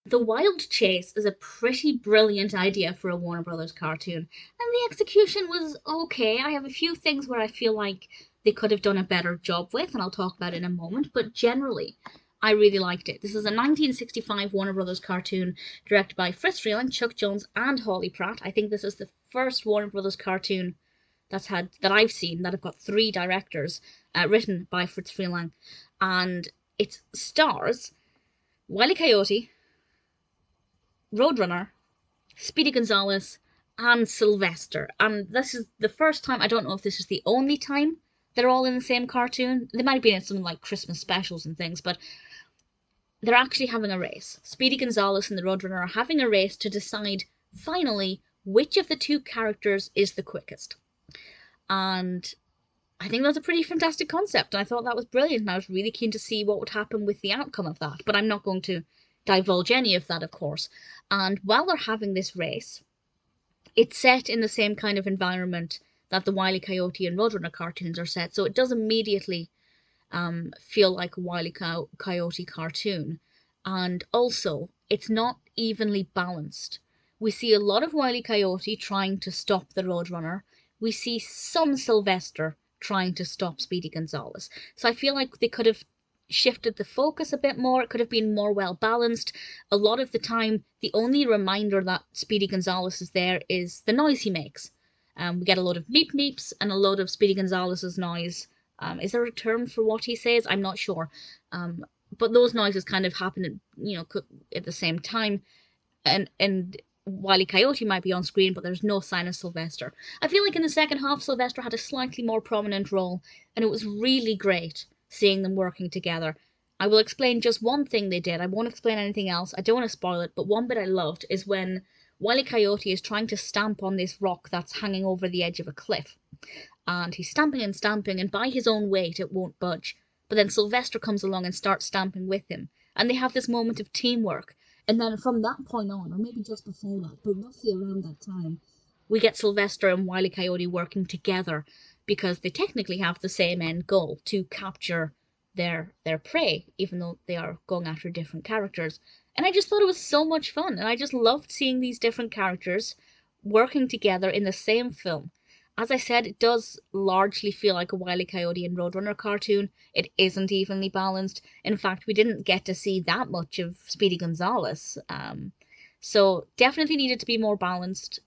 The Wild Chase is a pretty brilliant idea for a Warner Brothers cartoon, and the execution was okay. I have a few things where I feel like they could have done a better job with, and I'll talk about it in a moment, but generally, I really liked it. This is a 1965 Warner Brothers cartoon directed by Friz Freleng, Chuck Jones, and Hawley Pratt. I think this is the first Warner Brothers cartoon that I've seen that have got three directors, written by Friz Freleng, and it stars Wile E. Coyote, Roadrunner, Speedy Gonzales, and Sylvester. And this is the first time, I don't know if this is the only time they're all in the same cartoon. They might have been in some like Christmas specials and things, but they're actually having a race. Speedy Gonzales and the Roadrunner are having a race to decide finally which of the two characters is the quickest. And I think that's a pretty fantastic concept, and I thought that was brilliant, and I was really keen to see what would happen with the outcome of that. But I'm not going to divulge any of that, of course. And while they're having this race, it's set in the same kind of environment that the Wile E. Coyote and Roadrunner cartoons are set, so it does immediately feel like a Wile E. Coyote cartoon. And also, it's not evenly balanced. We see a lot of Wile E. Coyote trying to stop the Roadrunner. We see some Sylvester trying to stop Speedy Gonzales. So I feel like they could have shifted the focus a bit more. It could have been more well balanced. A lot of the time, the only reminder that Speedy Gonzales is there is the noise he makes. We get a lot of meep meeps and a load of Speedy Gonzales's noise. Is there a term for what he says? I'm not sure. But those noises kind of happen, at the same time. And Wile E. Coyote might be on screen, but there's no sign of Sylvester. I feel like in the second half, Sylvester had a slightly more prominent role, and it was really great seeing them working together. I will explain just one thing they did. I won't explain anything else. I don't want to spoil it, but one bit I loved is when Wile E. Coyote is trying to stamp on this rock that's hanging over the edge of a cliff. And he's stamping and stamping, and by his own weight, it won't budge. But then Sylvester comes along and starts stamping with him. And they have this moment of teamwork. And then from that point on, or maybe just before that, but roughly around that time, we get Sylvester and Wile E. Coyote working together because they technically have the same end goal, to capture their prey, even though they are going after different characters. And I just thought it was so much fun, and I just loved seeing these different characters working together in the same film. As I said, it does largely feel like a Wile E. Coyote and Roadrunner cartoon. It isn't evenly balanced. In fact, we didn't get to see that much of Speedy Gonzales. So definitely needed to be more balanced.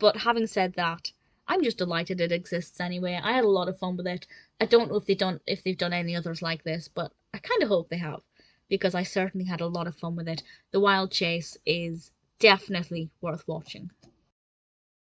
But having said that, I'm just delighted it exists anyway. I had a lot of fun with it. I don't know if they've done any others like this, but I kind of hope they have, because I certainly had a lot of fun with it. The Wild Chase is definitely worth watching.